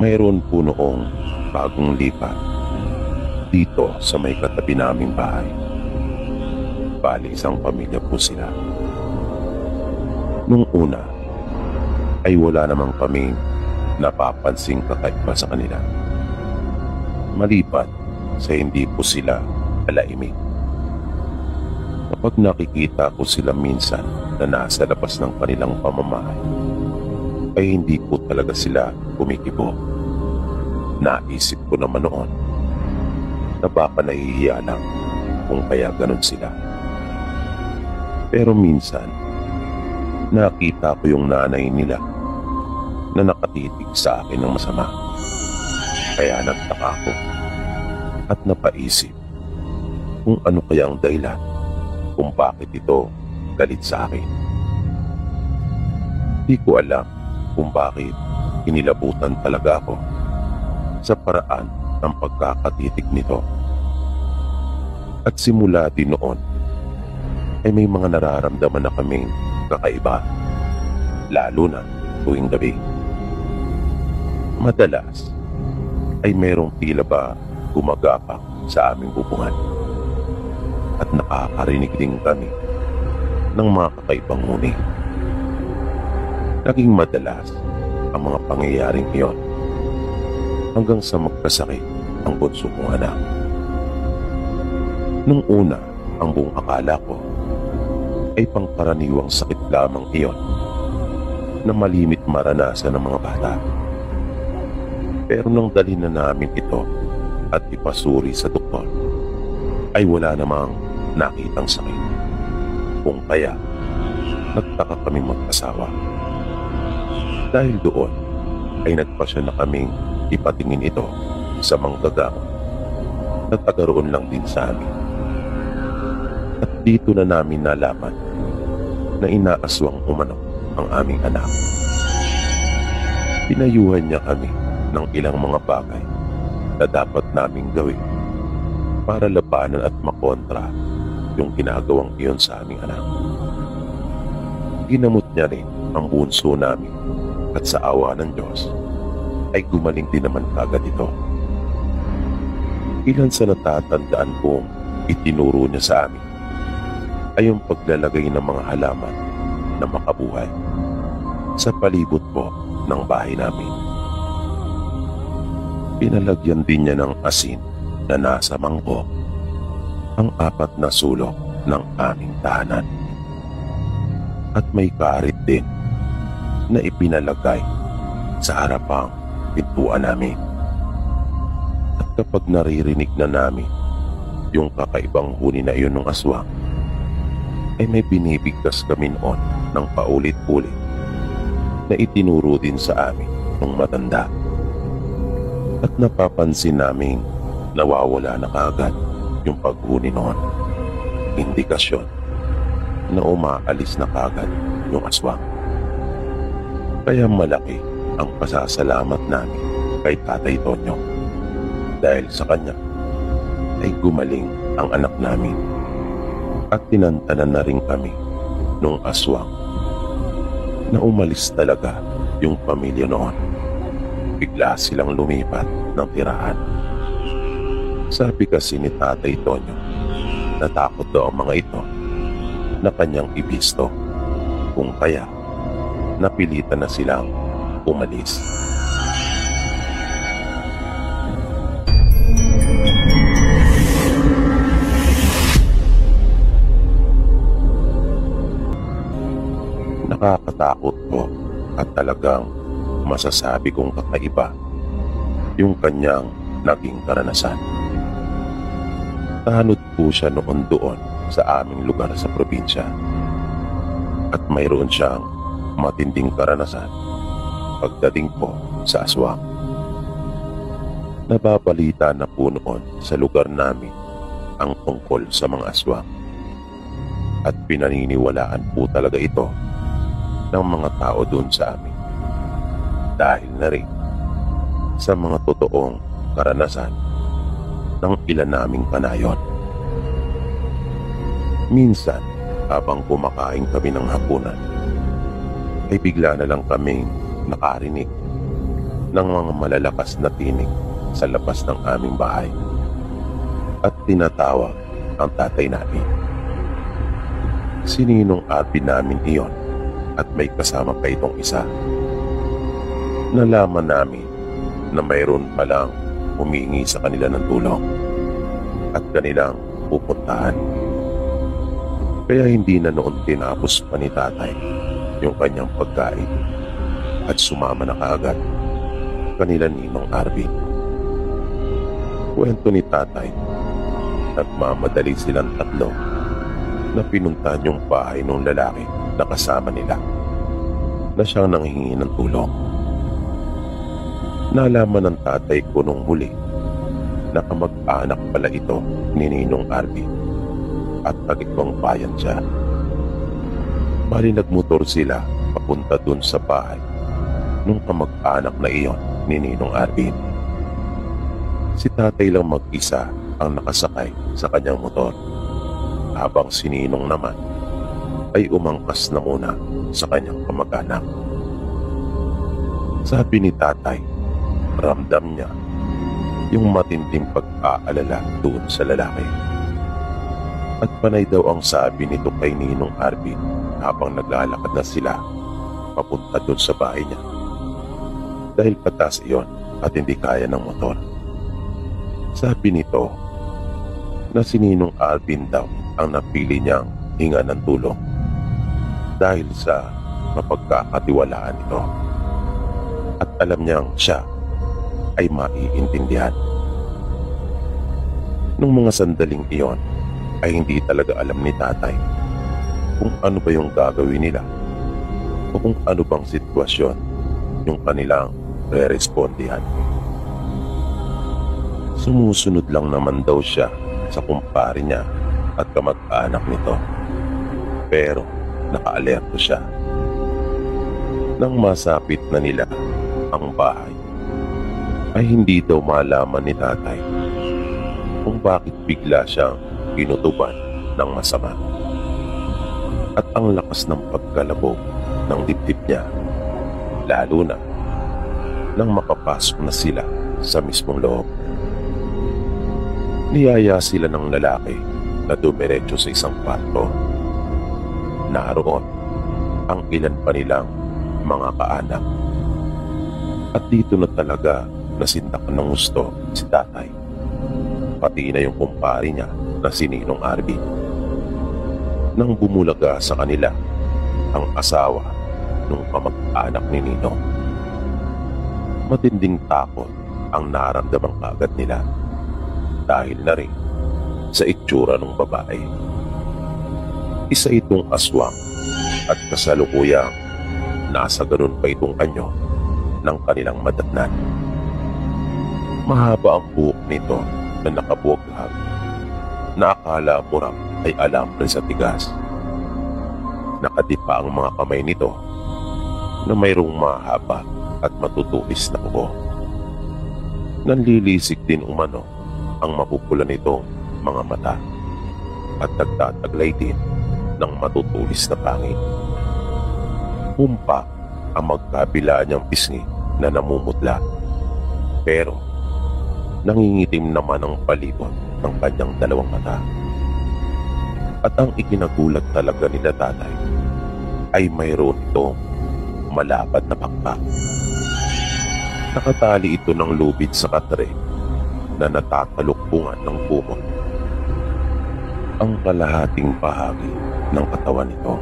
Mayroon po noong bagong lipat dito sa may katabi naming bahay. Bali, isang pamilya po sila. Nung una ay wala namang kaming napapansing kakaiba sa kanila. Maliban sa hindi po sila alaimik. Kapag nakikita ko sila minsan na nasa labas ng kanilang pamamahay, ay hindi po talaga sila kumikibo. Naisip ko naman noon na baka nahihiya lang kung kaya ganun sila. Pero minsan, nakita ko yung nanay nila na nakatitig sa akin ng masama. Kaya nagtaka ko at napaisip kung ano kayang dahilan kung bakit ito galit sa akin. Di ko alam kung bakit inilabutan talaga ako sa paraan ng pagkakatitig nito. At simula din noon ay may mga nararamdaman na kaming kakaiba, lalo na tuwing gabi. Madalas ay mayroong tila ba gumagapak sa aming bubungan at nakakarinig din kami ng mga kakaibang huni. Naging madalas ang mga pangyayaring iyon hanggang sa magkasakit ang bunso kong anak. Nung una, ang buong akala ko ay pangkaraniwang sakit lamang iyon na malimit maranasan ng mga bata. Pero nang dalhin na namin ito at ipasuri sa doktor, ay wala namang nakitang sakit. Kung kaya, nagtaka kami mag-asawa. Dahil doon, ay nagpasya na kaming ipatingin ito sa manggagamot na taga-roon lang din sa amin. At dito na namin nalaman na inaaswang umano ang aming anak. Pinayuhan niya kami ng ilang mga bagay na dapat naming gawin para labanan at makontra yung ginagawang iyon sa aming anak. Ginamot niya rin ang bunso namin at sa awa ng Diyos ay gumaling din naman kagad ito. Ilan sa natatandaan kong itinuro niya sa amin ay yung paglalagay ng mga halaman na makabuhay sa palibot po ng bahay namin. Pinalagyan din niya ng asin na nasa mangkok ang 4 na sulok ng aming tahanan. At may karit din na ipinalagay sa harapang pintuan namin. At kapag naririnig na namin yung kakaibang huni na iyon ng aswang, ay may binibigkas kami noon ng paulit-ulit na itinuro din sa amin ng matanda. At napapansin namin nawawala na kaagad yung paghuni noon. Indikasyon na umaalis na kaagad yung aswang. Kaya malaki ang pasasalamat namin kay Tatay Tonyo. Dahil sa kanya ay gumaling ang anak namin at tinantanan na rin kami nung aswang na umalis talaga yung pamilya noon. Bigla silang lumipat ng tirahan. Sabi kasi ni Tatay Tonyo, natakot daw ang mga ito na kanyang ibisto. Kung kaya, napilitan na silang umalis. Nakakatakot po at talagang masasabi kong kakaiba yung kanyang naging karanasan. Tanod po siya noon doon sa aming lugar sa probinsya at mayroon siyang matinding karanasan pagdating po sa aswang. Nababalita na po noon sa lugar namin ang tungkol sa mga aswang at pinaniniwalaan po talaga ito ng mga tao doon sa amin dahil na rin sa mga totoong karanasan ng ilan naming panayon. Minsan, habang kumakain kami ng hapunan, ay bigla na lang kaming nakarinig ng mga malalakas na tinig sa labas ng aming bahay at tinatawag ang tatay namin. Sininong Arvin namin iyon at may kasama pa itong isa. Nalaman namin na mayroon palang humingi sa kanila ng tulong at kanilang pupuntahan. Kaya hindi na noon tinapos pa ni tatay yung kanyang pagkain at sumama na kaagad kanila ninong Arvin. Kwento ni tatay, nagmamadali silang tatlo na pinuntahan yung bahay ng lalaki na kasama nila na siyang nanghihingi ng tulong. Nalaman ng tatay ko nung huli na kamag-anak pala ito ni Ninong Arvin at taga-ibang bayan siya. Bali nagmotor sila papunta dun sa bahay nung kamag-anak na iyon ni Ninong Arvin. Si tatay lang mag-isa ang nakasakay sa kanyang motor, habang si Ninong naman ay umangkas na muna sa kanyang kamag-anak. Sabi ni tatay, ramdam niya yung matinding pag-aalala doon sa lalaki. At panay daw ang sabi nito kay Ninong Arvin habang naglalakad na sila papunta doon sa bahay niya. Dahil patas iyon at hindi kaya ng motor. Sabi nito na si Ninong Arvin daw ang napili niyang hinga ng tulong dahil sa mapagkakatiwalaan ito. At alam niyang siya ay maiintindihan. Nung mga sandaling iyon ay hindi talaga alam ni tatay kung ano ba yung gagawin nila o kung ano bang sitwasyon yung kanilang re-respondihan. Sumusunod lang naman daw siya sa kumpare niya at kamag-anak nito, pero naka-alerto siya. Nang masapit na nila ang bahay ay hindi daw malaman ni tatay kung bakit bigla siyang ginutuban ng masama. At ang lakas ng pagkalabog ng dibdib niya, lalo na nang makapasok na sila sa mismong loob. Niyaya sila ng lalaki na dumiretso sa isang kwarto. Naroon ang ilan pa nilang mga kaanak. At dito na talaga nasindakan ng gusto si tatay, pati na yung kumpare niya na si Ninong Arvin. Nang bumulaga sa kanila ang asawa ng kamag-anak ni Ninong, matinding takot ang naramdaman kaagad nila dahil na rin sa itsura ng babae. Isa itong aswang at kasalukuyang nasa ganun pa itong anyo ng kanilang madatnan. Mahaba ang buhok nito na nakabuwag-hag na akala mo raw ay alambre sa tigas. Nakadipa ang mga kamay nito na mayroong mahaba at matutulis na kuko. Nanlilisik din umano ang mapupula nitong mga mata at nagtataglay din ng matutulis na pangit. Humpa ang magkabila niyang pisngi na namumutla, pero nangingitim naman ang palibot ng kanyang dalawang mata. At ang ikinagulat talaga nila tatay ay mayroon itong malapad na pakpak. Nakatali ito ng lubid sa katre na natatalukpungan ng kumot ang kalahating bahagi ng katawan nito.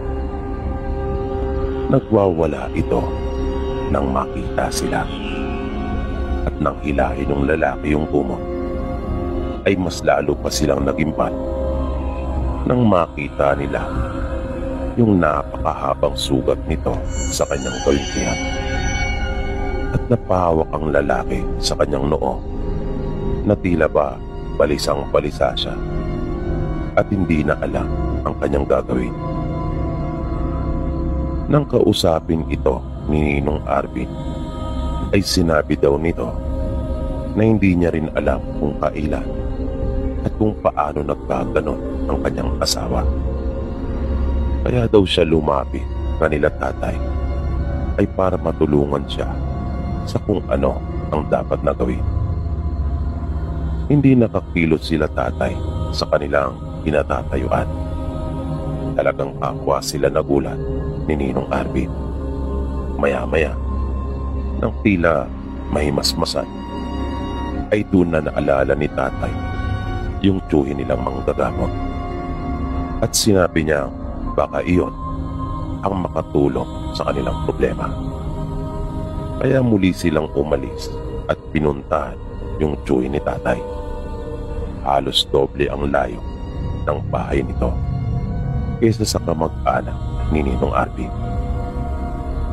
Nagwawala ito nang makita sila. At nang hilahin ng lalaki yung kumot, ay mas lalo pa silang nagimbal nang makita nila yung napakahabang sugat nito sa kanyang kauntihan. At napahawak ang lalaki sa kanyang noo na tila ba balisang-balisa siya at hindi na alam ang kanyang gagawin. Nang kausapin ito ni Ninong Arvin, ay sinabi daw nito na hindi niya rin alam kung kailan at kung paano nagkaganon ang kanyang asawa. Kaya daw siya lumapit kanila tatay ay para matulungan siya sa kung ano ang dapat na gawin. Hindi nakakilot sila tatay sa kanilang pinatatayuan. Talagang kapwa sila nagulat ni Ninong Arvin. Maya-maya, nang tila mahimasmasan, ay doon na naalala ni tatay yung tiyuhin nilang manggagamot. At sinabi niya baka iyon ang makatulong sa kanilang problema. Kaya muli silang umalis at pinuntahan yung tiyuhin ni tatay. Halos doble ang layo ng bahay nito kaysa sa kamag-anak ni Ninong Arvin.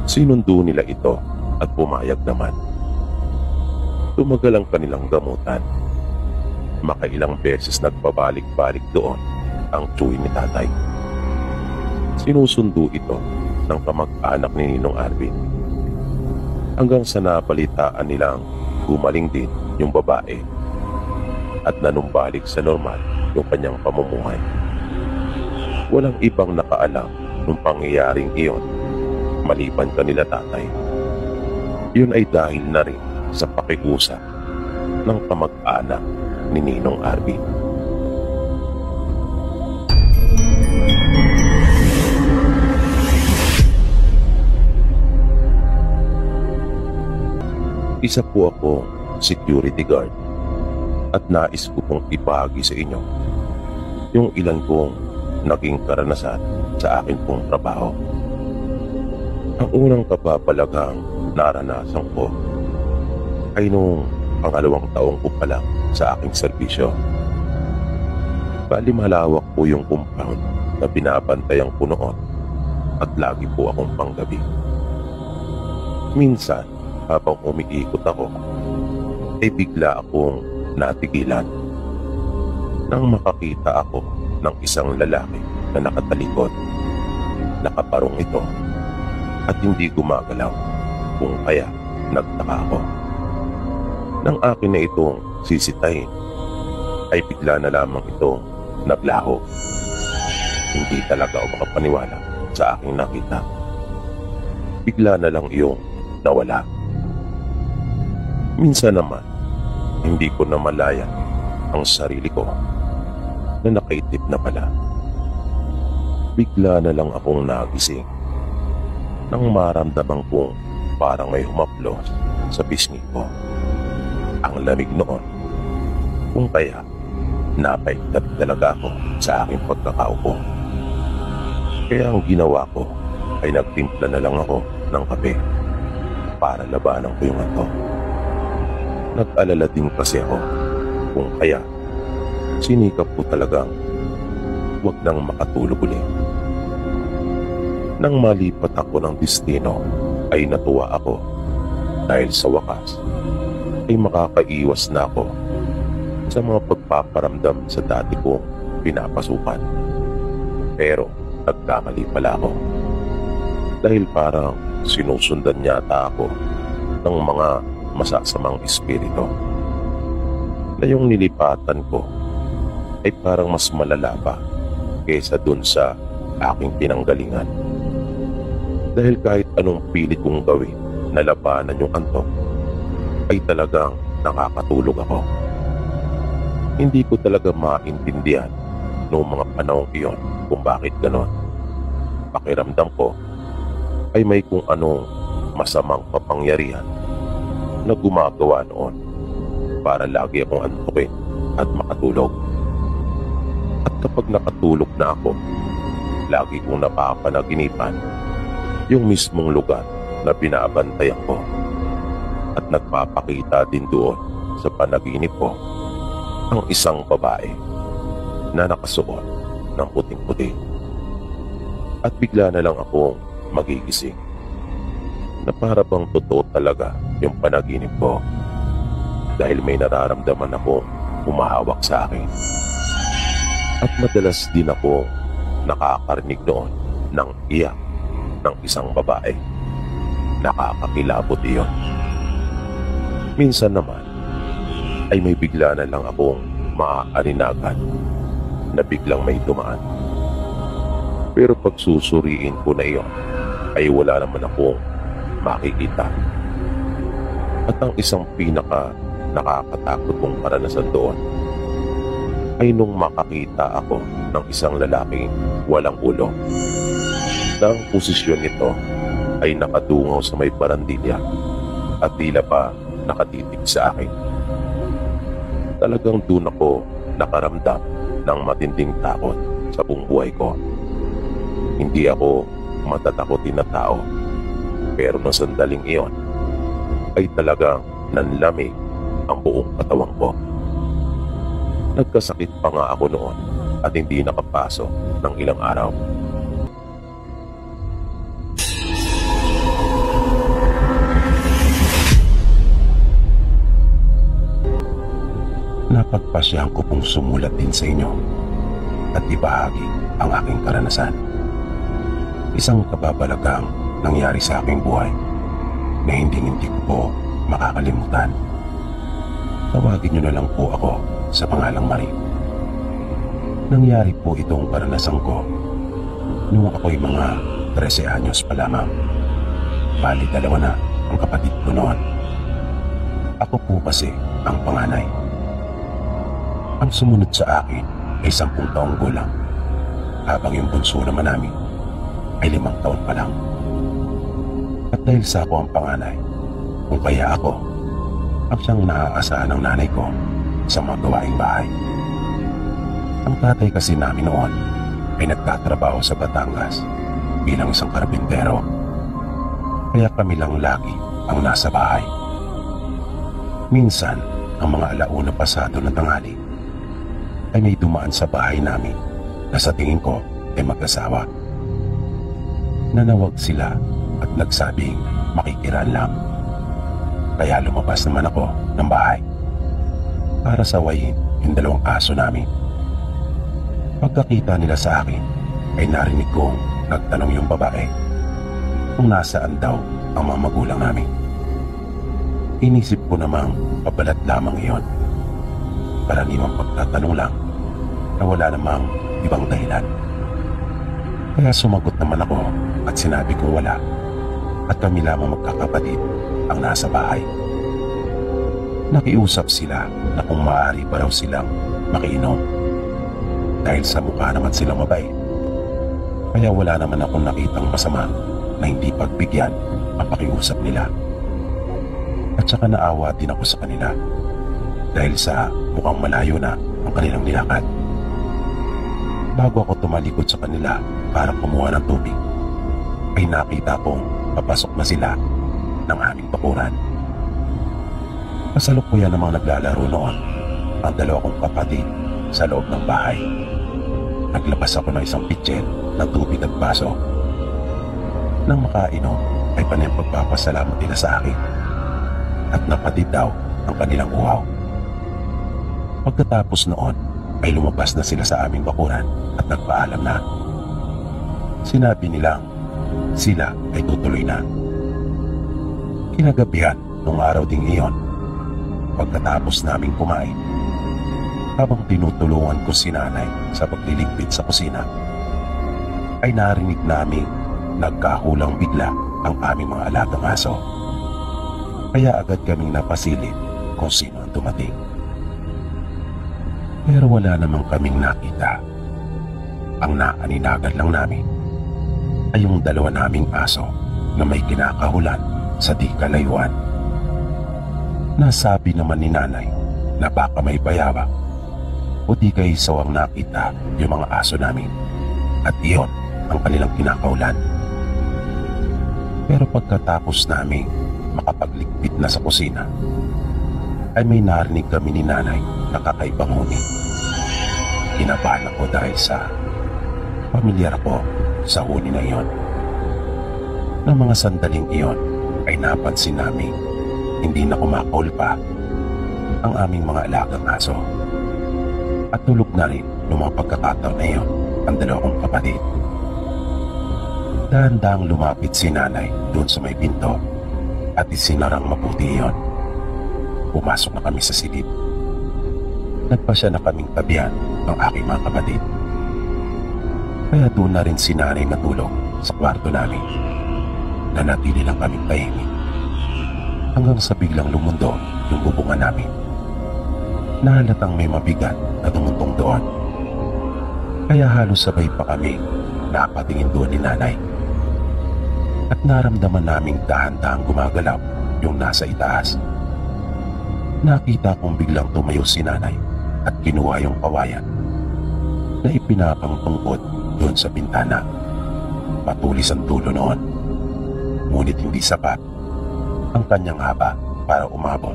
Sinundo nila ito at pumayag naman. Tumagal ang kanilang gamutan. Makailang beses nagpabalik-balik doon ang tiyuhin ni tatay. Sinusundo ito ng kamag-anak ni Ninong Arvin. Hanggang sa napalitaan nilang gumaling din yung babae at nanumbalik sa normal yung kanyang pamumuhay. Walang ibang nakaalam nung pangyayaring iyon maliban kanila tatay. Yun ay dahil na rin sa pakiusap ng kamag-anak ni Ninong Arvin. Isa po akong security guard at nais ko pong ibahagi sa inyo yung ilan kong naging karanasan sa akin pong trabaho. Ang unang kapapalagang naranasan ko ay nung pangalawang taong ko pa lang sa aking serbisyo. Bali malawak po yung compound na binabantayan ko noon at lagi po akong panggabi. Minsan, habang umiikot ako, ay bigla akong natigilan nang makakita ako ng isang lalaki na nakatalikod. Nakaparong ito at hindi gumagalaw, kung kaya nagtaka ako. Nang akin na itong sisitahin, ay bigla na lamang itong naglaho. Hindi talaga ako makapaniwala sa aking nakita. Bigla na lang iyong nawala. Minsan naman, hindi ko na malaya ang sarili ko na nakaitip na pala. Bigla na lang akong nagising nang maramdaman kong parang may humaplos sa pisngi ko. Ang lamig noon, kung kaya napaiktat talaga ako sa aking pagkakaupo. Kaya ang ginawa ko ay nagtimpla na lang ako ng kape para labanan ko yung antok. Nag-alala din kasi ako, kung kaya sinikap ko talagang wag nang makatulog ulit. Nang malipat ako ng destino ay natuwa ako dahil sa wakas ay makakaiwas na ako sa mga pagpaparamdam sa dati kong pinapasukan. Pero nagkamali pala ako dahil parang sinusundan yata ako ng mga masasamang espiritu na yung nilipatan ko ay parang mas malala pa kaysa dun sa aking pinanggalingan. Dahil kahit anong pilit kong gawin na labanan yung antok, ay talagang nakakatulog ako. Hindi ko talaga maintindihan noong mga panahong iyon kung bakit ganon. Pakiramdam ko ay may kung anong masamang kapangyarihan na gumagawa noon para lagi akong antukin at makatulog. At kapag nakatulog na ako, lagi kong napapanaginipan yung mismong lugar na binabantayan ko. At nagpapakita din doon sa panaginip ko ang isang babae na nakasuot ng puting-puti. At bigla na lang akong magigising na para bang totoo talaga yung panaginip ko dahil may nararamdaman ako humahawak sa akin. At madalas din ako nakakarinig noon ng iyak ng isang babae. Nakakakilabot iyon. Minsan naman ay may bigla na lang akong maaalinagan na biglang may dumaan. Pero pag susuriin ko na iyon ay wala naman akong makikita. At ang isang pinaka nakakatakot kong karanasan doon ay nung makakita ako ng isang lalaking walang ulo. Na ang posisyon nito ay nakadungaw sa may barandilya at tila pa nakatitig sa akin. Talagang doon ako nakaramdam ng matinding takot sa buong buhay ko. Hindi ako matatakotin na tao, pero noong sandaling iyon ay talagang nanlamig ang buong katawan ko. Nagkasakit pa nga ako noon at hindi nakapasok ng ilang araw. Napagpasyahan ko pong sumulat din sa inyo at ibahagi ang aking karanasan. Isang kababalaghang nangyari sa aking buhay na hindi ko po makakalimutan. Tawagin niyo na lang po ako sa pangalang Marie. Nangyari po itong karanasan ko nung ako'y mga 13 anyos pa lamang. Bali, 2 na ang kapatid ko noon. Ako po kasi ang panganay. Ang sumunod sa akin ay 10 taong gulang, habang yung bunso naman namin ay 5 taon pa lang. At dahil sa ako ang panganay, kung kaya ako ang siyang naaasahan ng nanay ko sa mga gawaing bahay. Ang tatay kasi namin noon ay nagtatrabaho sa Batangas bilang isang karpintero, kaya kami lang lagi ang nasa bahay. Minsan, ang mga alauna pasado ng tanghali ay may dumaan sa bahay namin na sa tingin ko ay mag-asawa. Nanawag sila at nagsabing makikiraan lang. Kaya lumabas naman ako ng bahay para sawayin yung 2 aso namin. Pagkakita nila sa akin ay narinig kong nagtanong yung babae kung nasaan daw ang mga magulang namin. Inisip ko namang pabalat lamang iyon. Karaniwang pagtatanong lang na wala namang ibang dahilan. Kaya sumagot naman ako at sinabi kong wala at kami lamang magkakapatid ang nasa bahay. Nakiusap sila na kung maaari pa raw silang makiinom dahil sa mukha naman silang mabait. Kaya wala naman akong nakitang masama na hindi pagbigyan ang pakiusap nila. At saka naawa din ako sa kanila dahil sa mukhang malayo na ang kanilang nilakad. Bago ako tumalikod sa kanila para kumuha ng tubig, ay nakita kong papasok na sila ng aming bakuran. Kasalukuyan namang naglalaro noon ang 2 kong kapatid sa loob ng bahay. Naglabas ako ng isang pitcher ng tubig at baso. Nang makainom ay panayang pagpapasalamat nila sa akin at napatid daw ang kanilang uhaw. Pagkatapos noon ay lumabas na sila sa aming bakuran at nagpaalam na. Sinabi nilang sila ay tutuloy na. Kinagabihan nung araw ding iyon, pagkatapos naming kumain, habang tinutulungan ko si nanay sa pagliligpit sa kusina, ay narinig naming nagkahulang bigla ang aming mga alagang aso. Kaya agad kaming napasilip kung sino ang dumating. Pero wala namang kaming nakita. Ang naaninagan lang namin ay yung 2 naming aso na may kinakahulan sa di kalayuan. Nasabi naman ni nanay na baka may bayawak o di kay sawang nakita yung mga aso namin at iyon ang kanilang kinakahulan. Pero pagkatapos namin makapagligpit na sa kusina, ay may narinig kami ni nanay na kakaibang huni. Kinabahan ako dahil sa pamilyar ako sa huni na iyon. Nang mga sandaling iyon ay napansin namin hindi na kumakaul pa ang aming mga alagang aso. At tulog na rin noong mga pagkakataon na iyon ang 2 kong kapatid. Dahan-dahang lumapit si nanay doon sa may pinto at isinarang mabuti iyon. Pumasok na kami sa silid. Nagpasya na kaming tabihan ng aking mga kapatid. Kaya doon na rin si nanay natulog sa kwarto namin. Nanatili lang kaming tahimik hanggang sa biglang lumundo yung bubungan namin. Nahalatang may mabigat na tumuntong doon. Kaya halos sabay pa kami napatingin doon ni nanay. At naramdaman naming dahan-dahang gumagalaw yung nasa itaas. Nakita kong biglang tumayo si nanay at kinuha yung kawayan na ipinapangtungkod doon sa bintana. Matulis ang dulo noon, ngunit hindi sapat ang kanyang haba para umabot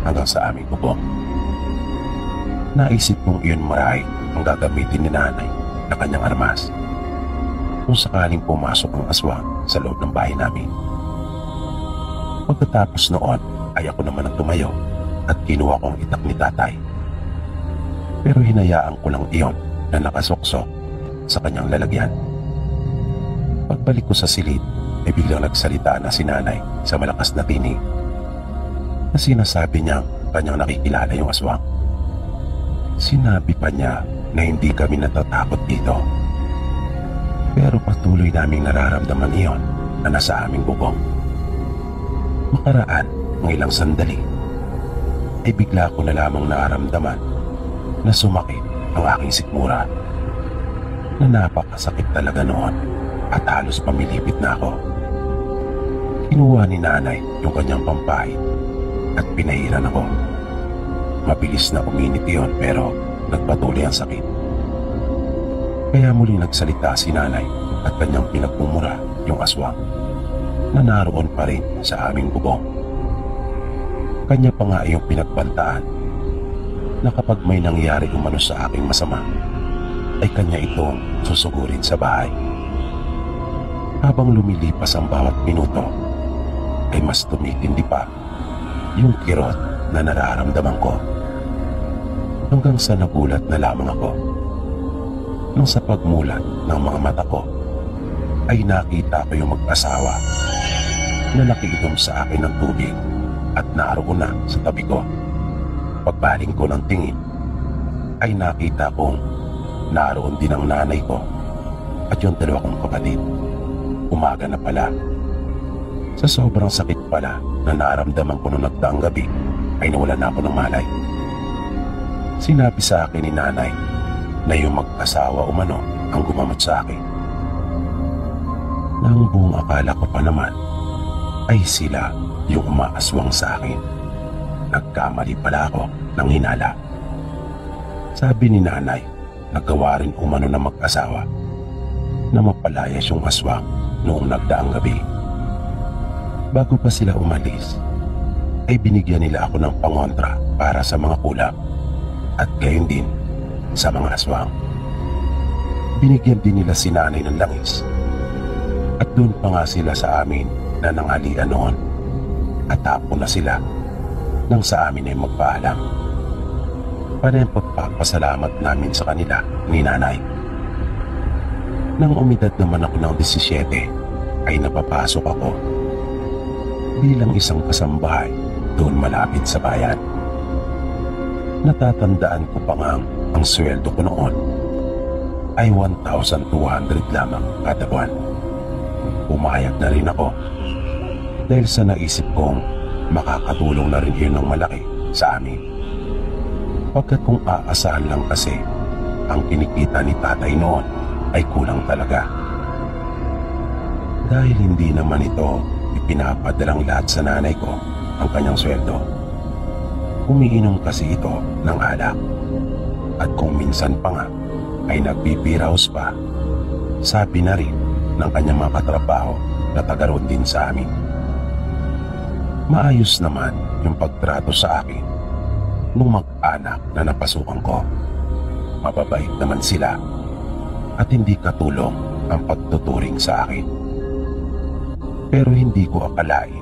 hanggang sa aming bubong. Naisip kong iyon marahil ang gagamitin ni nanay na kanyang armas kung sakaling pumasok ang aswang sa loob ng bahay namin. Pagkatapos noon ay ako naman ang tumayo at kinuha kong itak ni tatay. Pero hinayaan ko lang iyon na nakasuksok sa kanyang lalagyan. Pagbalik ko sa silid ay biglang nagsalita na si nanay sa malakas na tinig na sinasabi niyang kanyang nakikilala yung aswang. Sinabi pa niya na hindi kami natatakot dito. Pero patuloy naming nararamdaman iyon na nasa aming bubong. Makaraan ng ilang sandali ay bigla ko na lamang nararamdaman na sumakit ang aking sikmura, na napakasakit talaga noon at halos pamilipit na ako. Kinuha ni nanay yung kanyang pampahid at pinahiran ako. Mabilis na uminit iyon pero nagpatuloy ang sakit. Kaya muling nagsalita si nanay at kanyang pinagmumura yung aswang na naroon pa rin sa aming bubong. Kanya pa nga yung pinagbantaan na kapag may nangyari umano sa aking masama ay kanya itong susugurin sa bahay. Habang lumilipas ang bawat minuto ay mas tumitindi pa yung kirot na nararamdaman ko, hanggang sa nagulat na lamang ako nang sa pagmulat ng mga mata ko ay nakita ko yung mag-asawa na nakiinom sa akin ng tubig at naroon na sa tabi ko. Pagbaling ko ng tingin ay nakita kong naroon din ang nanay ko at yung dalawa kong kapatid. Umaga na pala. Sa sobrang sakit pala na naramdaman ko noong nagdaang gabi ay nawalan na ako ng malay. Sinabi sa akin ni nanay na yung mag-asawa umano ang gumamot sa akin. Nang buong akala ko pa naman ay sila yung umaaswang sa akin. Nagkamali pala ako ng hinala. Sabi ni nanay, naggawa rin umano na mag-asawa na mapalayas yung aswang noong nagdaang gabi. Bago pa sila umalis, ay binigyan nila ako ng pangontra para sa mga kulap at gayon din sa mga aswang. Binigyan din nila si nanay ng langis at doon pa nga sila sa amin na nanghalian noon at tapo na sila nang sa amin ay magpaalam. Panay pagpapasalamat namin sa kanila ni nanay. Nang umidad naman ako ng 17 ay napapasok ako bilang isang kasambahay doon malapit sa bayan. Natatandaan ko pa nga ang sweldo ko noon ay 1,200 lamang kada buwan. Umayag na rin ako dahil sa naisip kong makakatulong na rin yun ng malaki sa amin. Pagkat kung aasahan lang kasi ang kinikita ni tatay noon ay kulang talaga. Dahil hindi naman ito ipinapadalang lahat sa nanay ko ang kanyang sweldo. Umiinom kasi ito ng alak at kung minsan pa nga ay nagbibiraos pa, sabi na rin ng kanyang mga katrabaho na taga-roon din sa amin. Maayos naman yung pagtrato sa akin nung mag-anak na napasukan ko. Mababait naman sila at hindi katulong ang pagtuturing sa akin. Pero hindi ko akalain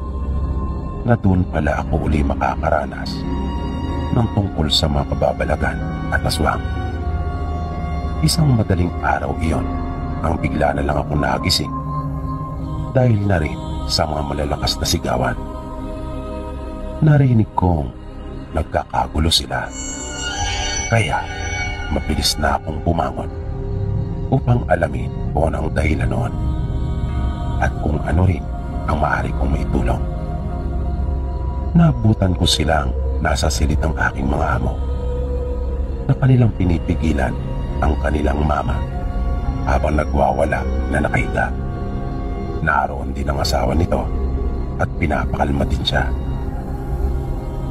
na doon pala ako uli makakaranas ng tungkol sa mga kababalagan at aswang. Isang madaling araw iyon ang bigla na lang ako nagising dahil na rin sa mga malalakas na sigawan. Narinig kong nagkakagulo sila. Kaya mabilis na akong bumangon upang alamin kung ano ang dahilan noon at kung ano rin ang maaari kong maitulong. Naabutan ko silang nasa silid ng aking mga amo na kanilang pinipigilan ang kanilang mama habang nagwawala na nakahiga. Naroon din ang asawa nito at pinapakalma din siya.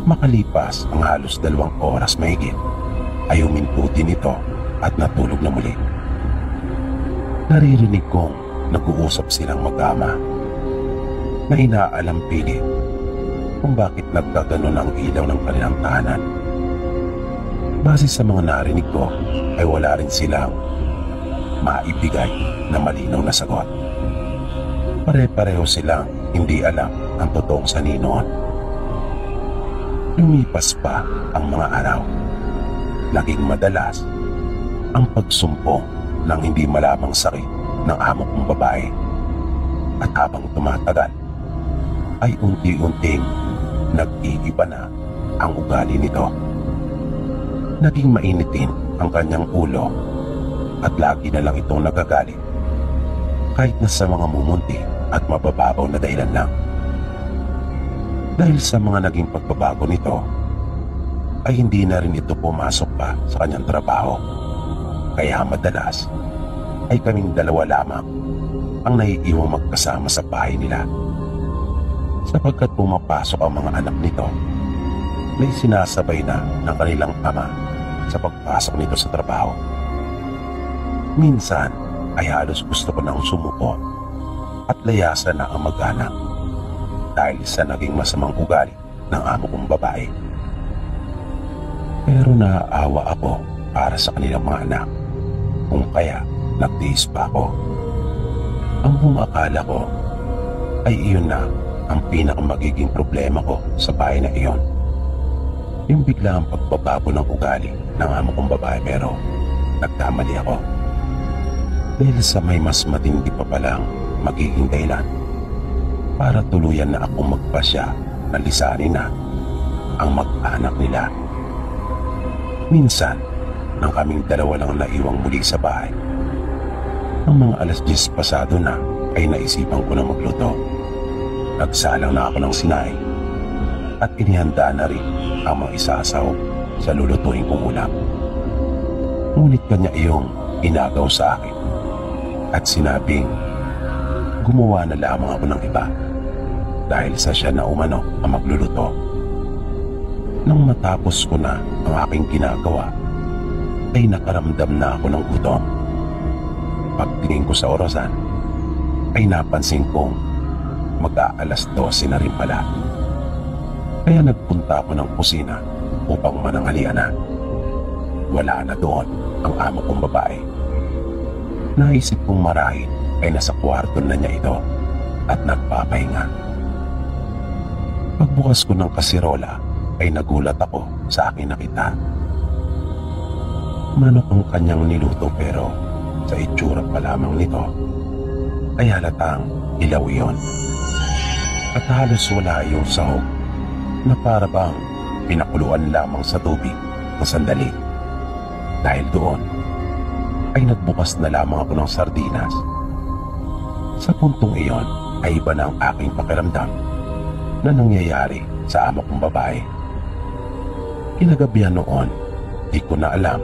Makalipas ang halos 2 oras mahigit ay huminto din ito at natulog na muli. Naririnig kong nag-uusap silang mag-ama na inaalam pilit kung bakit nagkaganon ang ilaw ng kanilang tahanan. Base sa mga narinig ko ay wala rin silang maibigay na malinaw na sagot. Pare-pareho silang hindi alam ang totoong sanhi noon. Lumipas pa ang mga araw. Naging madalas ang pagsumpong ng hindi malamang sakit ng amo kong babae. At habang tumatagal, ay unti-unting nag-iiba na ang ugali nito. Naging mainitin ang kanyang ulo at lagi na lang itong nagagalit kahit na sa mga mumunti at mabababaw na dahilan lang. Dahil sa mga naging pagbabago nito, ay hindi na rin ito pumasok pa sa kanyang trabaho. Kaya madalas ay kaming dalawa lamang ang naiiwang magkasama sa bahay nila. Sapagkat pumapasok ang mga anak nito, may sinasabay na ng kanilang ama sa pagpasok nito sa trabaho. Minsan ay halos gusto ko nang sumuko at layasan na ang mag-anak dahil sa naging masamang ugali ng amo kong babae. Pero naaawa ako para sa kanilang mga anak, kung kaya nagtiis pa ako. Ang buong akala ko ay iyon na ang pinakamagiging problema ko sa bahay na iyon. Yung biglang pagbabago ng ugali ng amo kong babae, pero nagkamali ako. Dahil sa may mas matindi pa palang magiging dahilan para tuluyan na akong magpasya na lisanin na ang mag-anak nila. Minsan, nang kaming dalawa lang naiwang muli sa bahay, ang mga 10:00 pasado na ay naisipan ko na magluto. Nagsalang na ako ng sinaing at inihanda na rin ang mga isasaw sa lulutuin kong ulam. Ngunit kanya iyong inagaw sa akin at sinabing gumawa na lamang ako ng iba dahil sa siya na umano ang magluluto. Nang matapos ko na ang aking ginagawa, ay nakaramdam na ako ng gutom. Pagtingin ko sa orasan, ay napansin kong mag-aalas 12 na rin pala. Kaya nagpunta ako ng kusina upang mananghalian na. Wala na doon ang amo kong babae. Naisip kong marahil ay nasa kwarto na niya ito at nagpapahinga. Pagbukas ko ng kasirola ay nagulat ako sa aking nakita. Manok ang kanyang niluto, pero sa itsura pa lamang nito ay halatang ilaw iyon. At halos wala yung sahog na para bang pinakuluan lamang sa tubig ng sandali. Dahil doon ay nagbukas na lamang ako ng sardinas. Sa puntong iyon ay iba na ang aking pakiramdam na nangyayari sa amo kong babae. Kinagabihan noon, di ko na alam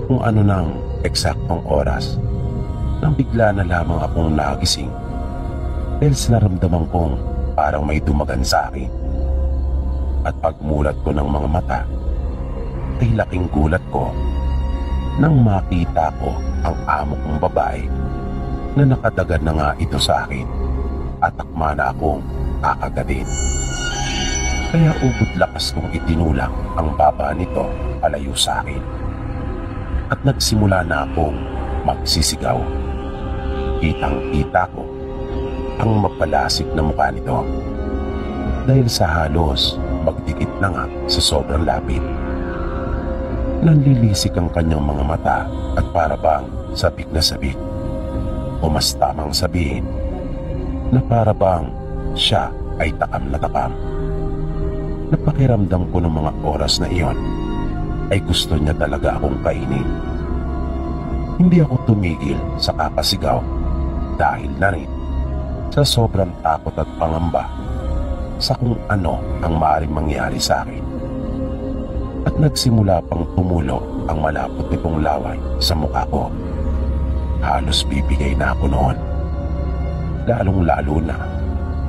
kung ano ng eksaktong oras nang bigla na lamang akong nagising dahil sa naramdaman kong parang may dumagan sa akin. At pagmulat ko ng mga mata, ay laking gulat ko nang makita ko ang amo kong babae na nakadagan na nga ito sa akin at akma na akong kakagadin. Kaya ubod lakas kong itinulak ang baba nito palayo sa akin. At nagsimula na akong magsisigaw. Kitang-kita ko ang mapalasik na mukha nito dahil sa halos magdikit na nga sa sobrang lapit. Nanlilisik ang kanyang mga mata at para bang sabik na sabik, o mas tamang sabihin na para bang siya ay takam na takam. Napakiramdam ko ng mga oras na iyon ay gusto niya talaga akong kainin. Hindi ako tumigil sa kakasigaw dahil na rin sa sobrang takot at pangamba sa kung ano ang maaaring mangyari sa akin. At nagsimula pang tumulo ang malapot nitong laway sa mukha ko. Halos bibigay na ako noon. Lalong-lalo na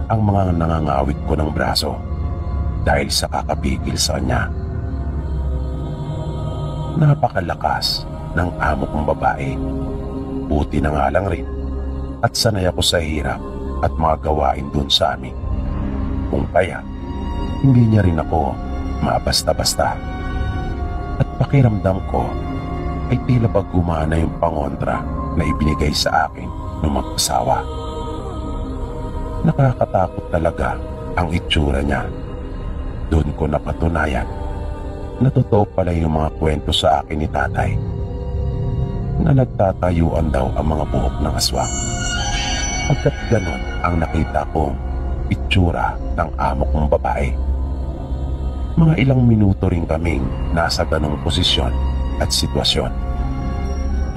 ang mga nangangawit ko ng braso dahil sa kakapigil sa kanya. Napakalakas ng amo kong babae. Buti na nga lang rin at sanay ako sa hirap at mga gawain dun sa amin. Kung kaya, hindi niya rin ako mabasta-basta. At pakiramdam ko ay tila ba gumana yung pangontra na ibinigay sa akin ng mag-asawa. Nakakatakot talaga ang itsura niya. Doon ko napatunayan na totoo pala yung mga kwento sa akin ni tatay na nagtatayuan daw ang mga buhok ng aswang. Pagkat ganon ang nakita kong itsura ng amo kong babae. Mga ilang minuto rin kaming nasa ganong posisyon at sitwasyon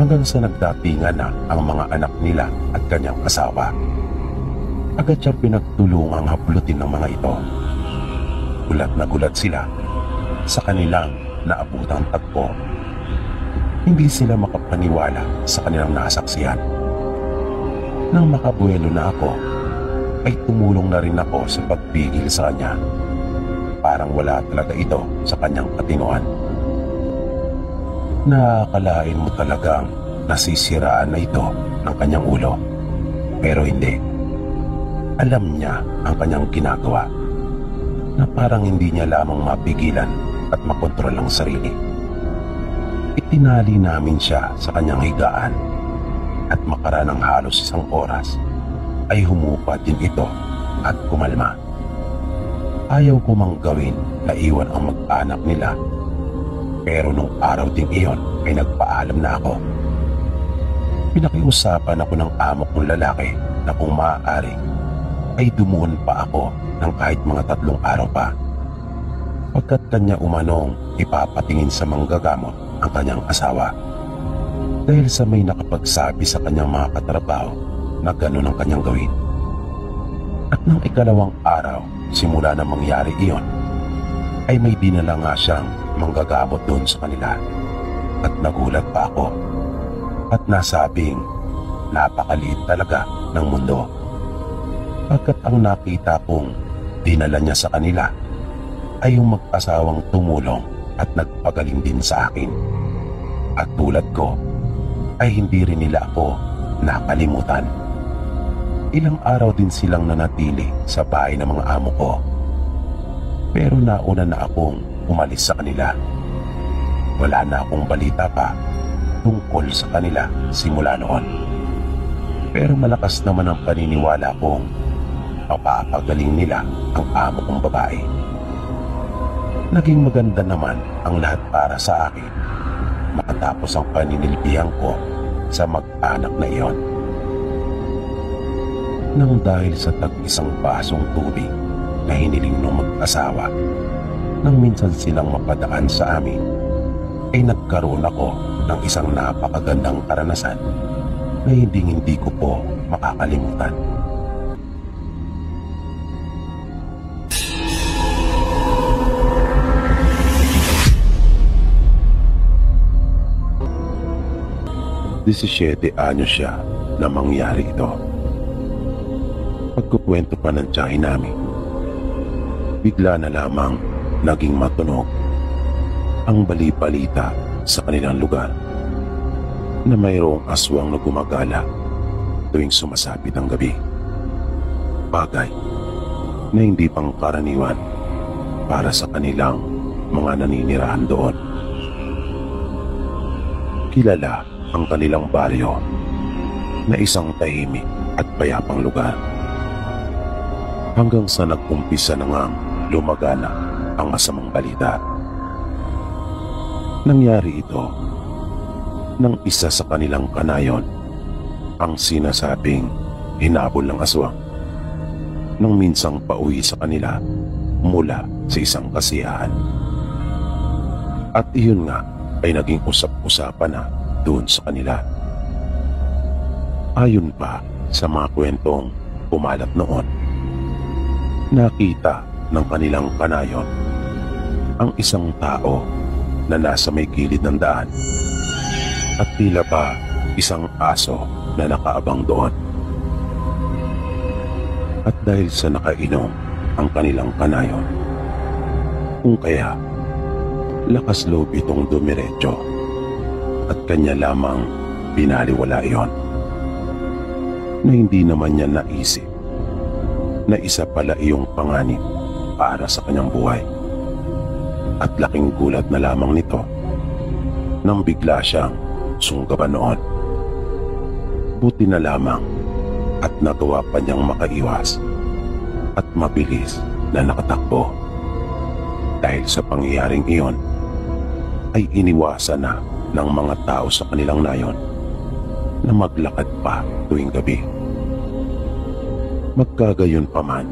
hanggang sa nagdatingan na ang mga anak nila at kanyang asawa. Agad siyang pinagtulungang haplutin ng mga ito. Gulat na gulat sila sa kanilang naabutang tagpo. Hindi sila makapaniwala sa kanilang nasaksihan. Nang makabuelo na ako, ay tumulong na rin ako sa pagpigil sa kanya. Parang wala talaga ito sa kanyang katinoan. Nakakalain mo talagang nasisiraan na ito ng kanyang ulo. Pero hindi. Alam niya ang kanyang ginagawa na parang hindi niya lamang mapigilan at makontrol ang sarili. Itinali namin siya sa kanyang higaan at makaraan ng halos isang oras ay humupa din ito at kumalma. Ayaw ko mang gawin na iwan ang mag-anak nila, pero nung araw ding iyon ay nagpaalam na ako. Pinakiusapan ako ng amo kong lalaki na kung maaari ay dumuon pa ako ng kahit mga 3 araw pa. Pagkat kanya umanong ipapatingin sa manggagamot ang kanyang asawa. Dahil sa may nakapagsabi sa kanyang mga katrabaho na gano'n ang kanyang gawin. At nang ikalawang araw, simula na mangyari iyon, ay may dinala nga siyang manggagamot doon sa kanila. At nagulat pa ako at nasabing napakaliit talaga ng mundo. Pagkat ang nakita kong dinala niya sa kanila ay yung mag-asawang tumulong at nagpagaling din sa akin. At tulad ko, ay hindi rin nila ako nakalimutan. Ilang araw din silang nanatili sa bahay ng mga amo ko. Pero nauna na akong umalis sa kanila. Wala na akong balita pa tungkol sa kanila simula noon. Pero malakas naman ang paniniwala kong mapapagaling nila ang amo kong babae. Naging maganda naman ang lahat para sa akin makatapos ang paninilbihan ko sa mag-anak na iyon. Nang dahil sa tag-isang basong tubig na hiniling ng mag-asawa, nang minsan silang mapadaan sa amin, ay nagkaroon ako ng isang napakagandang karanasan na hindi ko po makakalimutan. Disisyete anyos siya na mangyari ito. Pagkukwento pa ng tiyahin namin, bigla na lamang naging matunog ang bali-balita sa kanilang lugar na mayroong aswang na gumagala tuwing sumasapit ang gabi. Bagay na hindi pangkaraniwan para sa kanilang mga naninirahan doon. Kilala ang kanilang baryo na isang tahimik at payapang lugar. Hanggang sa nag-umpisa na ngang lumagana ang masamang balita. Nangyari ito ng isa sa kanilang kanayon, ang sinasabing hinabol ng aswang nang minsang pauwi sa kanila mula sa isang kasiyahan. At iyon nga ay naging usap-usapan na doon sa kanila. Ayon pa sa mga kwentong pumalat noon, Nakita ng kanilang kanayon ang isang tao na nasa may gilid ng daan at tila ba isang aso na nakaabang doon. At dahil sa nakainom ang kanilang kanayon, kung kaya lakas loob itong dumiretso at kanya lamang binaliwala iyon, na hindi naman niya naisip na isa pala iyong panganib para sa kanyang buhay. At laking gulat na lamang nito nang bigla siyang sunggaban noon. Buti na lamang at nagawa pa niyang makaiwas at mabilis na nakatakbo. Dahil sa pangyayaring iyon ay iniwasan na ng mga tao sa kanilang nayon na maglakad pa tuwing gabi. Magkagayon pa man,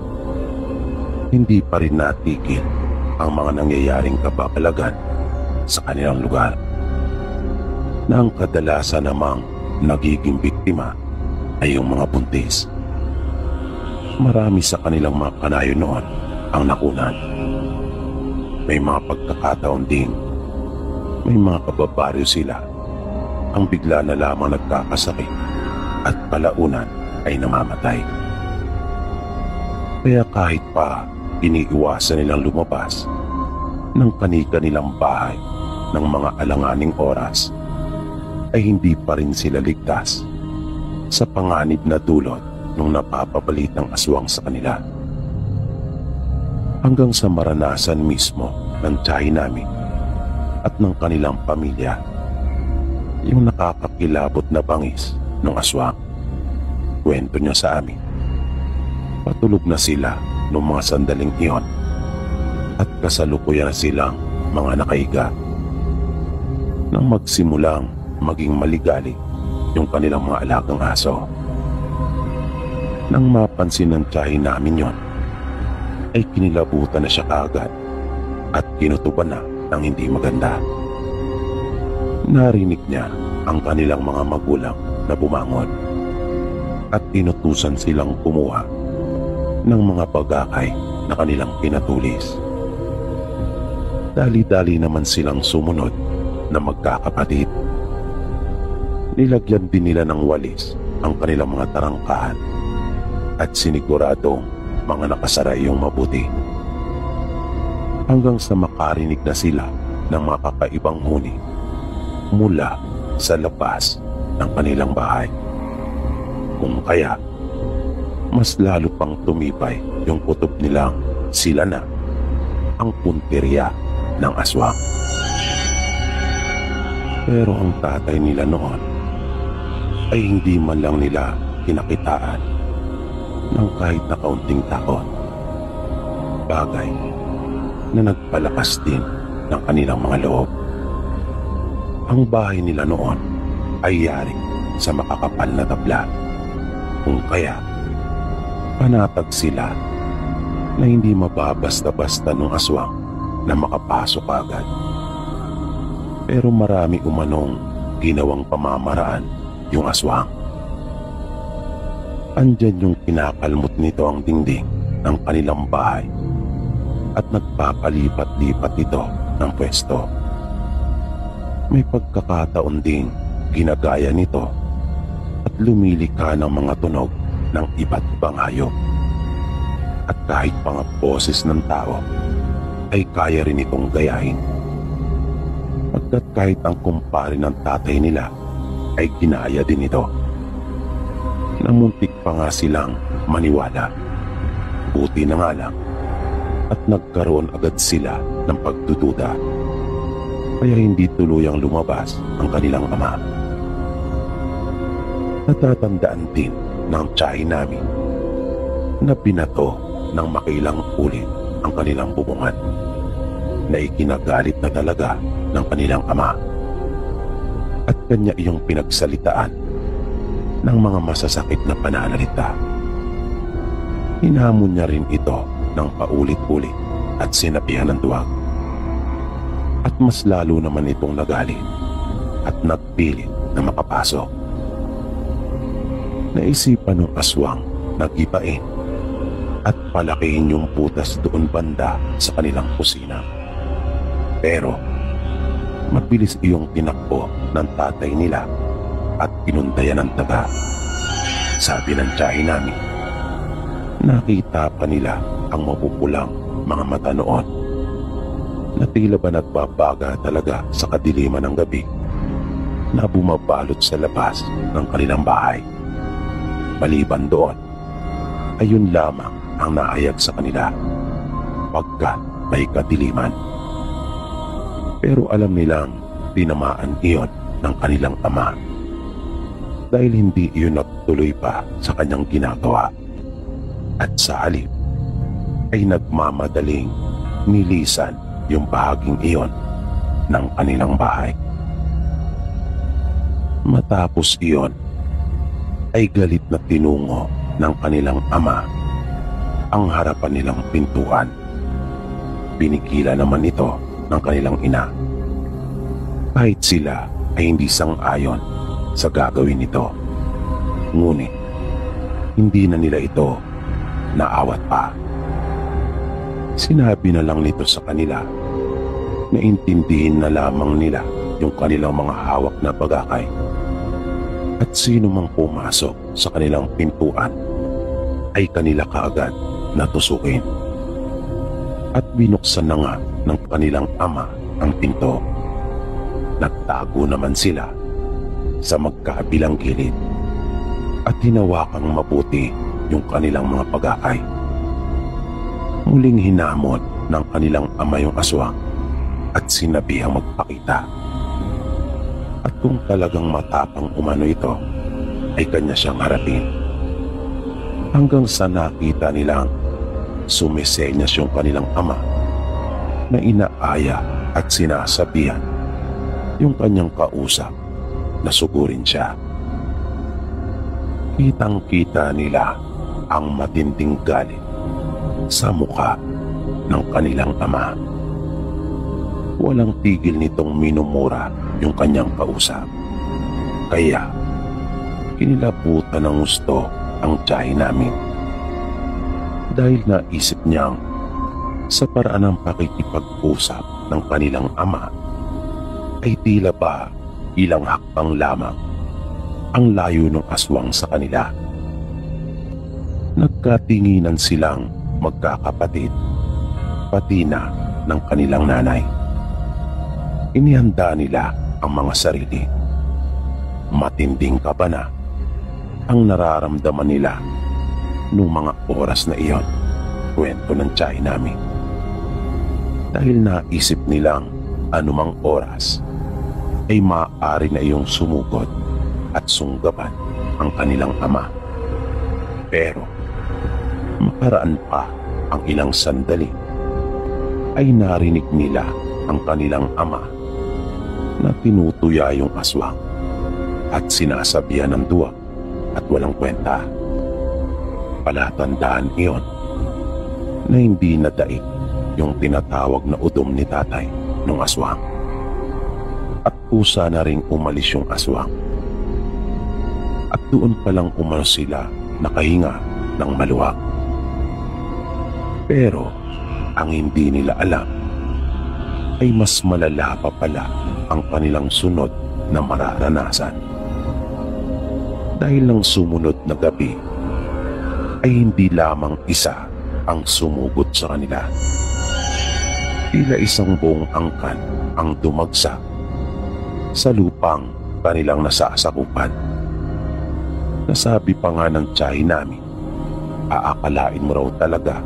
hindi pa rin natigil ang mga nangyayaring kababalagan sa kanilang lugar, na ang kadalasan namang nagiging biktima ay yung mga buntis. Marami sa kanilang mga kanayon noon ang nakunan. May mga pagkakataon ding may mga kababaryo sila ang bigla na lamang nagkakasakit at kalaunan ay namamatay. Kaya kahit pa iniiwasan nilang lumabas ng kani-kanilang bahay ng mga alanganing oras, ay hindi pa rin sila ligtas sa panganib na dulot ng napapabalitang aswang sa kanila. Hanggang sa maranasan mismo ng tiyahin namin at ng kanilang pamilya yung nakakakilabot na bangis ng aswang. Kwento niya sa amin, patulog na sila noong mga sandaling iyon at kasalukuyan na silang mga nakahiga nang magsimulang maging maligali yung kanilang mga alagang aso. Nang mapansin ng tiyahin namin yon, ay kinilabutan na siya kaagad at kinutuban na ng hindi maganda. Narinig niya ang kanilang mga magulang na bumangon at inutusan silang kumuha ng mga bagakay na kanilang pinatulis. Dali-dali naman silang sumunod na magkakapatid. Nilagyan din nila ng walis ang kanilang mga tarangkahan at siniguradong mga nakasara iyong mabuti. Hanggang sa makarinig na sila ng mga kakaibang huni mula sa labas ng kanilang bahay. Kung kaya, mas lalo pang tumibay yung kutob nilang sila na ang punteriya ng aswang. Pero ang tatay nila noon ay hindi man lang nila kinakitaan ng kahit na kaunting takot. Bagay na nagpalakas din ng kanilang mga loob. Ang bahay nila noon ay yari sa makakapal na tabla. Kung kaya, panatag sila na hindi mababasta-basta ng aswang na makapasok agad. Pero marami umanong ginawang pamamaraan yung aswang. Andyan yung kinakalmot nito ang dingding ng kanilang bahay at nagpapalipat-lipat ito ng pwesto. May pagkakataon ding ginagaya nito at lumilika ng mga tunog ng iba't ibang hayop. At kahit mga boses ng tao ay kaya rin itong gayahin. Pagkat kahit ang kumpare ng tatay nila ay ginaya din ito. Namuntik pa nga silang maniwala. Buti na nga lang at nagkaroon agad sila ng pagdududa. Kaya hindi tuluyang lumabas ang kanilang ama. Natatandaan din ng tiyahin namin na binato ng makailang ulit ang kanilang bubungan na ikinagalit na talaga ng kanilang ama at kanya iyong pinagsalitaan ng mga masasakit na pananalita. Hinamon niya rin ito ng paulit-ulit at sinabihan ng duwag. At mas lalo naman itong nagalit at nagpilit na makapasok. Naisipan ng aswang na gibain at palakihin yung putas doon banda sa kanilang kusina. Pero mabilis iyong tinakbo ng tatay nila at pinundayan ng taga. Sabi ng tiyahin namin, nakita pa nila ang mapupulang mga mata noon na tila ba nagbabaga talaga sa kadiliman ng gabi na bumabalot sa labas ng kanilang bahay. Maliban doon, ayun lamang ang naayag sa kanila pagkat may kadiliman. Pero alam nilang tinamaan iyon ng kanilang ama dahil hindi iyon natuloy pa sa kanyang ginagawa at sa halip ay nagmamadaling nilisan yung bahaging iyon ng kanilang bahay. Matapos iyon ay galit na tinungo ng kanilang ama ang harapan nilang pintuan. Pinikila naman ito ng kanilang ina. Kahit sila ay hindi sang-ayon sa gagawin nito. Ngunit hindi na nila ito naawat pa. Sinabi na lang nito sa kanila na intindihin na lamang nila yung kanilang mga hawak na bagakay at sino mang pumasok sa kanilang pintuan ay kanila kaagad natusukin. At binuksan na nga ng kanilang ama ang pinto. Nagtago naman sila sa magkabilang gilid at hinawakang mabuti yung kanilang mga pagakay. Muling hinamon ng kanilang ama yung aswang at sinabihang magpakita. At kung talagang matapang umano ito, ay kanya siyang harapin. Hanggang sa nakita nilang sumisenyas yung kanilang ama na inaaya at sinasabihan yung kanyang kausap na sugurin siya. Kitang-kita nila ang matinding galit sa mukha ng kanilang ama. Walang tigil nitong minumura yung kanyang kausap. Kaya kinilabutan ng gusto ang tiyahin namin dahil naisip niyang sa paraan ng pakikipag-usap ng kanilang ama ay tila ba ilang hakbang lamang ang layo ng aswang sa kanila. Nagkatinginan silang magkakapatid, pati na ng kanilang nanay. Inihanda nila ang mga sarili. Matinding kaba na ang nararamdaman nila nung mga oras na iyon, kwento ng tiyahin namin. Dahil naisip nilang anumang oras ay maaari na iyong sumugod at sunggaban ang kanilang ama. Pero makaraan pa ang ilang sandali ay narinig nila ang kanilang ama na tinutuya yung aswang at sinasabihan ng duwag at walang kwenta. Palatandaan iyon na hindi nadaig yung tinatawag na udom ni tatay ng aswang at kusa na ring umalis yung aswang. At doon palang umano sila nakahinga ng maluwag. Pero ang hindi nila alam ay mas malala pa pala ang kanilang sunod na mararanasan. Dahil ng sumunod na gabi ay hindi lamang isa ang sumugod sa kanila. Tila isang buong angkan ang dumagsak sa lupang kanilang nasasakupan. Nasabi pa nga ng tiyahin namin, aakalain mo raw talaga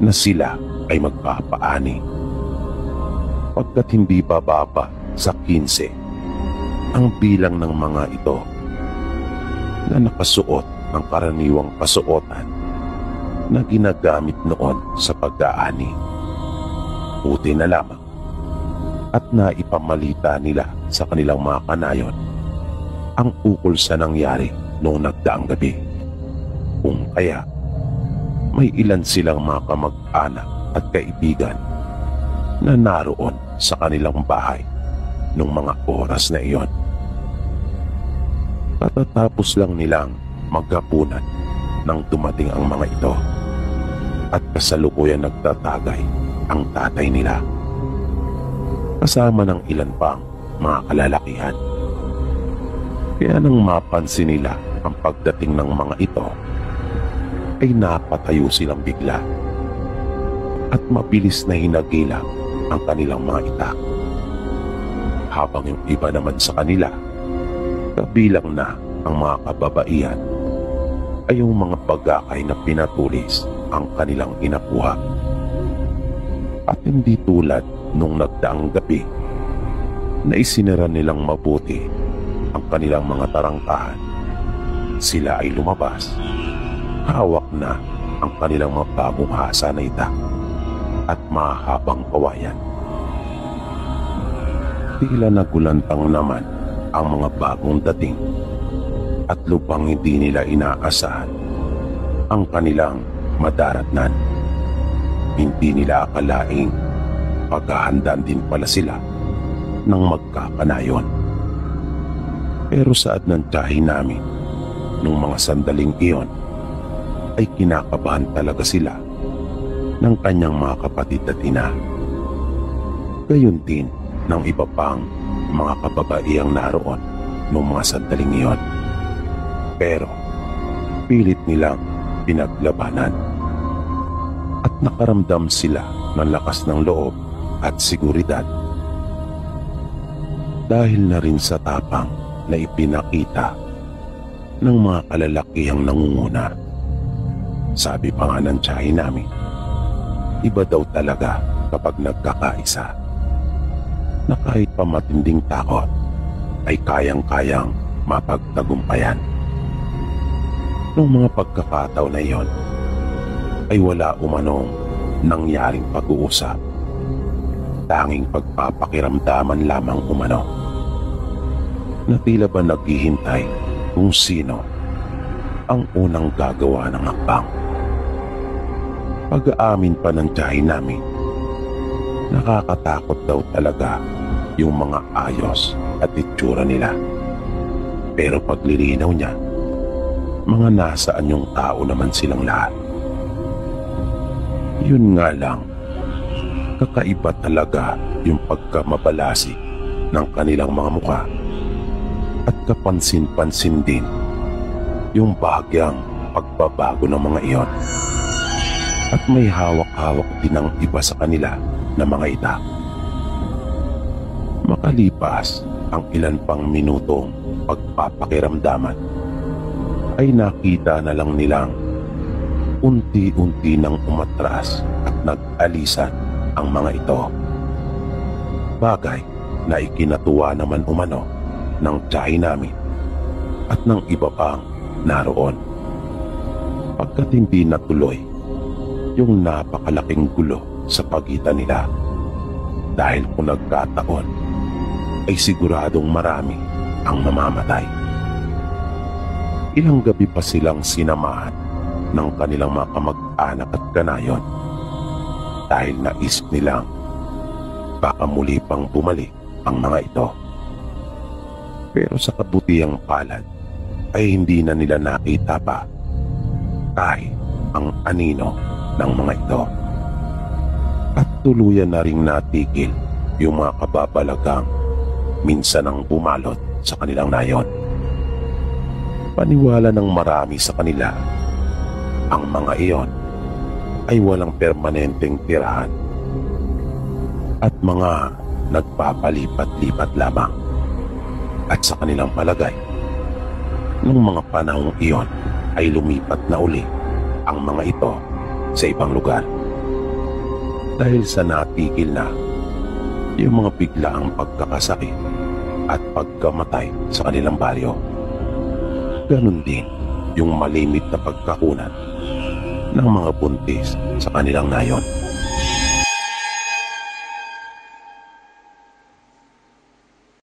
na sila ay magpapaani. Pagkat hindi bababa sa 15 ang bilang ng mga ito na nakasuot ng karaniwang kasuotan na ginagamit noon sa pag-aani. Buti na lamang at naipamalita nila sa kanilang mga kanayon ang ukol sa nangyari noong nagdaang gabi. Kung kaya may ilan silang mga kamag-anak at kaibigan na naroon sa kanilang bahay nung mga oras na iyon. Katatapos lang nilang maghapunan nang dumating ang mga ito at kasalukuyan nagtatagay ang tatay nila. Kasama ng ilan pang mga kalalakihan. Kaya nang mapansin nila ang pagdating ng mga ito, ay napatayo silang bigla at mabilis na hinagila ang kanilang mga itak. Habang yung iba naman sa kanila, kabilang na ang mga kababaihan, ay yung mga bagakay na pinatulis ang kanilang inakuha. At hindi tulad nung nagdaang gabi na isinara nilang mabuti ang kanilang mga tarangkahan. Sila ay lumabas, hawak na ang kanilang mga bagong hasa na itak at mahabang kawayan. Tila nagulantang naman ang mga bagong dating at lubhang hindi nila inaasahan ang kanilang madaratnan. Hindi nila akalaing paghahandaan din pala sila ng magkakanayon. Pero saad ng tiyahin namin, nung mga sandaling iyon, ay kinakabahan talaga sila ng kanyang mga kapatid at ina. Gayon din ng iba pang mga kababaihang naroon noong mga sandaling iyon. Pero pilit nilang pinaglabanan at nakaramdam sila ng lakas ng loob at seguridad. Dahil na rin sa tapang na ipinakita ng mga kalalakihang nangunguna. Sabi pa nga ng tiyahin namin, iba daw talaga kapag nagkakaisa, na kahit pa matinding takot ay kayang-kayang mapagtagumpayan. Noong mga pagkakataon na iyon, ay wala umanong nangyaring pag-uusap. Tanging pagpapakiramdaman lamang umano, na tila ba naghihintay kung sino ang unang gagawa ng hakbang. Pag-aamin pa ng tiyahin namin, nakakatakot daw talaga yung mga ayos at itsura nila. Pero paglilinaw niya, mga nasaan yung tao naman silang lahat. Yun nga lang, kakaiba talaga yung pagkamabalasik ng kanilang mga mukha at kapansin-pansin din yung bahagyang pagbabago ng mga iyon. At may hawak-hawak din ang iba sa kanila na mga itak. Makalipas ang ilan pang minutong pagpapakiramdaman, ay nakita na lang nilang unti-unti nang umatras at nag-alisan ang mga ito. Bagay na ikinatuwa naman umano ng tiyahin namin at ng iba pang naroon. Pagkat hindi natuloy yung napakalaking gulo sa pagitan nila, dahil kung nagkataon ay siguradong marami ang mamamatay. Ilang gabi pa silang sinamahan ng kanilang mga kamag-anak at kanayon, dahil naisip nilang baka muli pang bumalik ang mga ito. Pero sa kabutihang palad ay hindi na nila nakita pa kahit ang anino ng mga ito. At tuluyan na ring natigil yung mga kababalagang minsan ang bumalot sa kanilang nayon. Paniwala ng marami sa kanila, ang mga iyon ay walang permanenteng tirahan at mga nagpapalipat-lipat lamang. At sa kanilang palagay, nung mga panahong iyon ay lumipat na uli ang mga ito sa ibang lugar. Dahil sa natigil na yung mga biglaang pagkakasakit at pagkamatay sa kanilang baryo. Ganon din yung malimit na pagkakunan ng mga buntis sa kanilang nayon.